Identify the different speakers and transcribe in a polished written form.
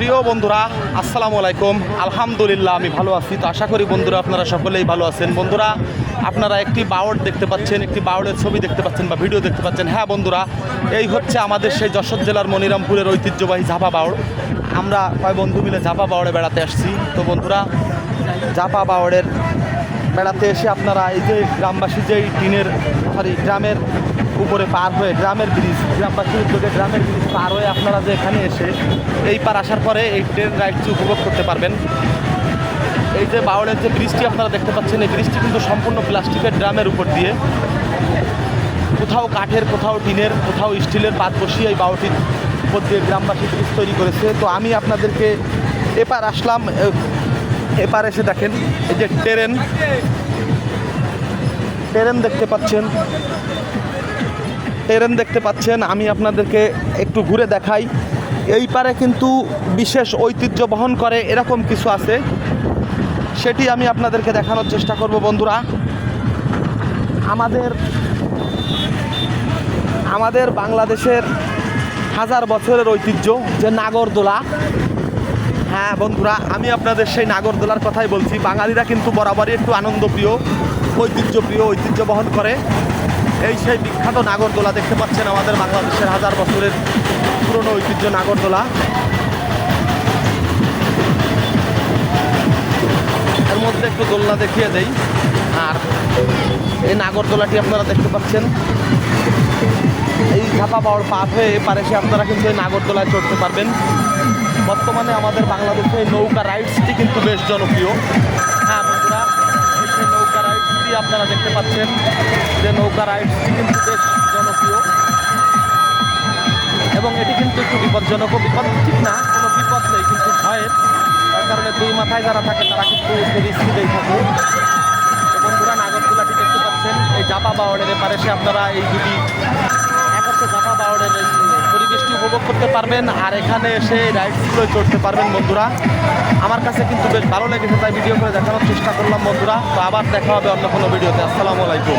Speaker 1: প্রিয় বন্ধুরা, আসসালামু আলাইকুম। আলহামদুলিল্লাহ আমি ভালো আছি। তো আশা করি বন্ধুরা আপনারা সকলেই ভালো আছেন। বন্ধুরা, আপনারা একটি বাওড় দেখতে পাচ্ছেন, একটি বাওড়ের ছবি দেখতে পাচ্ছেন বা ভিডিও দেখতে পাচ্ছেন। হ্যাঁ বন্ধুরা, এই হচ্ছে আমাদের সেই যশোর জেলার মনিরামপুরের ঐতিহ্যবাহী ঝাপা বাওড়। আমরা কয় বন্ধু মিলে ঝাপা বাওড়ে বেড়াতে আসছি। তো বন্ধুরা, ঝাপা বাওড়ের বেড়াতে এসে আপনারা এই যে গ্রামবাসী যেই গ্রামের উপরে পার হয়ে গ্রামের ব্রিজ, গ্রামবাসীর উদ্যোগে গ্রামের ব্রিজ পার হয়ে আপনারা যে এখানে এসে এই পার আসার পরে এই ট্রেন রাইডটি উপভোগ করতে পারবেন। এই যে বাওড়ের যে ব্রিজটি আপনারা দেখতে পাচ্ছেন, এই ব্রিজটি কিন্তু সম্পূর্ণ প্লাস্টিকের ড্রামের উপর দিয়ে, কোথাও কাঠের, কোথাও টিনের, কোথাও স্টিলের পাত বসিয়ে এই বাওড়টির উপর দিয়ে গ্রামবাসী ব্রিজ তৈরি করেছে। তো আমি আপনাদেরকে এপার আসলাম। এপার এসে দেখেন এই যে ট্রেন দেখতে পাচ্ছেন। আমি আপনাদেরকে একটু ঘুরে দেখাই। এই পারে কিন্তু বিশেষ ঐতিহ্য বহন করে এরকম কিছু আছে, সেটি আমি আপনাদেরকে দেখানোর চেষ্টা করব। বন্ধুরা, আমাদের বাংলাদেশের হাজার বছরের ঐতিহ্য যে নাগরদোলা। হ্যাঁ বন্ধুরা, আমি আপনাদের সেই নাগরদোলার কথাই বলছি। বাঙালিরা কিন্তু বরাবরই একটু আনন্দপ্রিয়, ঐতিহ্য বহন করে। এই সেই বিখ্যাত নাগরদোলা দেখতে পাচ্ছেন, আমাদের বাংলাদেশের হাজার বছরের পুরনো ঐতিহ্য নাগরদোলা। এর মধ্যে একটু দোলনা দেখিয়ে দেই। আর এই নাগরদোলাটি আপনারা দেখতে পাচ্ছেন, এই ঝাপা বাওড় পার হয়ে এপারে এসে আপনারা কিন্তু এই নাগরদোলায় চড়তে পারবেন। বর্তমানে আমাদের বাংলাদেশে নৌকা রাইডসটি কিন্তু বেশ জনপ্রিয়। হ্যাঁ বন্ধুরা, এই নৌকা রাইডসটি আপনারা দেখতে পাচ্ছেন যে নৌকা রাইডসটি কিন্তু বেশ জনপ্রিয় এবং এটি কিন্তু একটু বিপজ্জনক। বিপদ ঠিক না, কোনো বিপদ নেই, কিন্তু ভয়ের। তার কারণে দুই মাথায় যারা থাকে তারা কিন্তু রিস্কিতেই থাকে। তো বন্ধুরা, নাগরদোলাটি দেখতে পাচ্ছেন, এই ঝাপা বাওড়ের এপারে এসে আপনারা এই দুটি ঝাপা বাওড়ের পরিবেশটি উপভোগ করতে পারবেন আর এখানে এসে রাইডসগুলো চড়তে পারবেন। বন্ধুরা, আমার কাছে কিন্তু বেশ ভালো লেগেছে, তাই ভিডিও করে দেখানোর চেষ্টা করলাম। বন্ধুরা, তো আবার দেখা হবে অন্য কোনো ভিডিওতে। আসসালামু আলাইকুম।